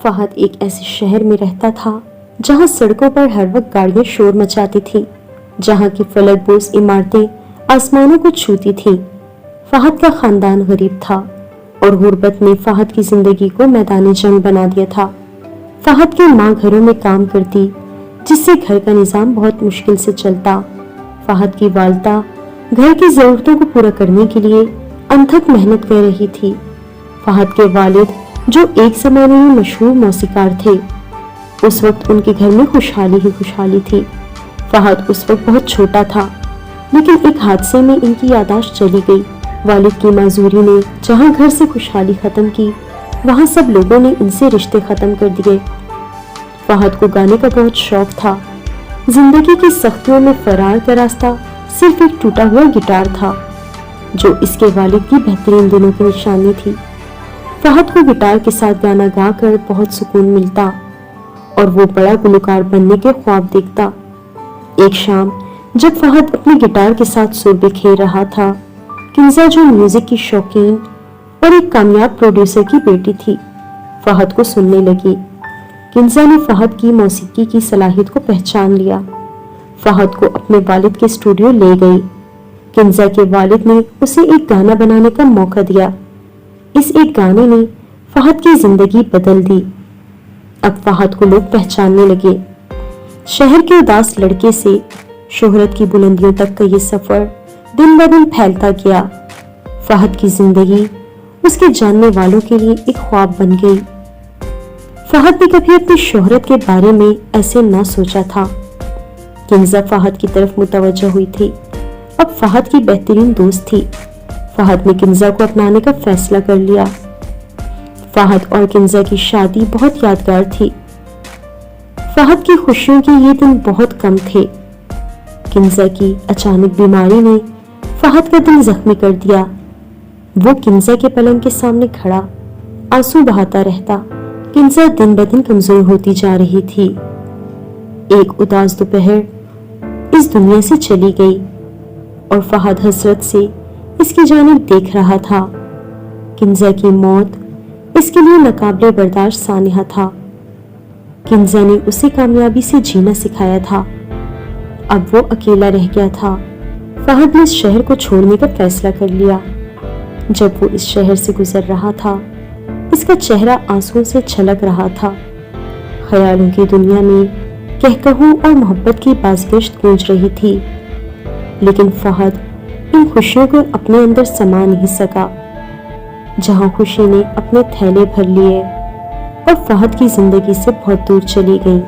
فہد ایک ایسے شہر میں رہتا تھا جہاں سڑکوں پر ہر وقت گاڑیاں شور مچاتی تھیں، جہاں کی فلک بوس عمارتیں آسمانوں کو چھوتی تھیں۔ فہد کا خاندان غریب تھا اور غربت نے فہد کی زندگی کو میدان جنگ بنا دیا تھا۔ فہد کی ماں گھروں میں کام کرتی، جس سے گھر کا نظام بہت مشکل سے چلتا۔ فہد کی والدہ گھر کی ضرورتوں کو پورا کرنے کے لیے انتھک محنت کر رہی تھی۔ فہد کے والد جو ایک زمانے میں مشہور موسیقار تھے، اس وقت ان کے گھر میں خوشحالی ہی خوشحالی تھی۔ فہد اس وقت بہت چھوٹا تھا، لیکن ایک حادثے میں ان کی یادداشت چلی گئی۔ والد کی معذوری نے جہاں گھر سے خوشحالی ختم کی، وہاں سب لوگوں نے ان سے رشتے ختم کر دیے۔ فہد کو گانے کا بہت شوق تھا۔ زندگی کی سختیوں میں فرار کا راستہ صرف ایک ٹوٹا ہوا گٹار تھا، جو اس کے والد کی بہترین دنوں کی نشانی تھی۔ فہد کو گٹار کے ساتھ گانا گا کر بہت سکون ملتا اور وہ بڑا گلوکار بننے کے خواب دیکھتا۔ ایک شام جب فہد اپنی گٹار کے ساتھ سر بکھیر رہا تھا، کنزا جو میوزک کی شوقین اور ایک کامیاب پروڈیوسر کی بیٹی تھی، فہد کو سننے لگی۔ کنزا نے فہد کی موسیقی کی صلاحیت کو پہچان لیا۔ فہد کو اپنے والد کے اسٹوڈیو لے گئی۔ کنزا کے والد نے اسے ایک گانا بنانے کا موقع دیا۔ اس ایک گانے نے فہد کی زندگی بدل دی۔ اب فہد کو لوگ پہچاننے لگے۔ شہر کے اداس لڑکے سے شہرت کی بلندیوں تک کا یہ سفر دن بہ دن پھیلتا گیا۔ فہد کی زندگی اس کے جاننے والوں کے لیے ایک خواب بن گئی۔ فہد نے کبھی اپنی شہرت کے بارے میں ایسے نہ سوچا تھا۔ کنزا فہد کی طرف متوجہ ہوئی تھی، اب فہد کی بہترین دوست تھی۔ فہد نے کنزا کو اپنانے کا فیصلہ کر لیا۔ فہد اور کنزا کی شادی بہت یادگار تھی۔ فہد کی خوشیوں کے یہ دن بہت کم تھے۔ کنزا کی اچانک بیماری نے فہد کا دل زخمی کر دیا۔ وہ کنزا کے پلنگ کے سامنے کھڑا آنسو بہاتا رہتا۔ کنزا دن بہ دن کمزور ہوتی جا رہی تھی۔ ایک اداس دوپہر اس دنیا سے چلی گئی اور فہد حسرت سے اس کی جانب دیکھ رہا تھا۔ کنزا کی موت اس کے لیے ناقابل برداشت سانحہ تھا۔ کنزا نے اسے کامیابی سے جینا سکھایا تھا۔ اب وہ اکیلا رہ گیا تھا۔ فہد نے اس شہر کو چھوڑنے کا فیصلہ کر لیا۔ جب وہ اس شہر سے گزر رہا تھا، اس کا چہرہ آنسوؤں سے چھلک رہا تھا۔ خیالوں کی دنیا میں کہکہوں اور محبت کی بازگشت گونج رہی تھی، لیکن فہد ان خوشیوں کو اپنے اندر سما نہیں سکا۔ جہاں خوشی نے اپنے تھیلے بھر لیے اور فہد کی زندگی سے بہت دور چلی گئی۔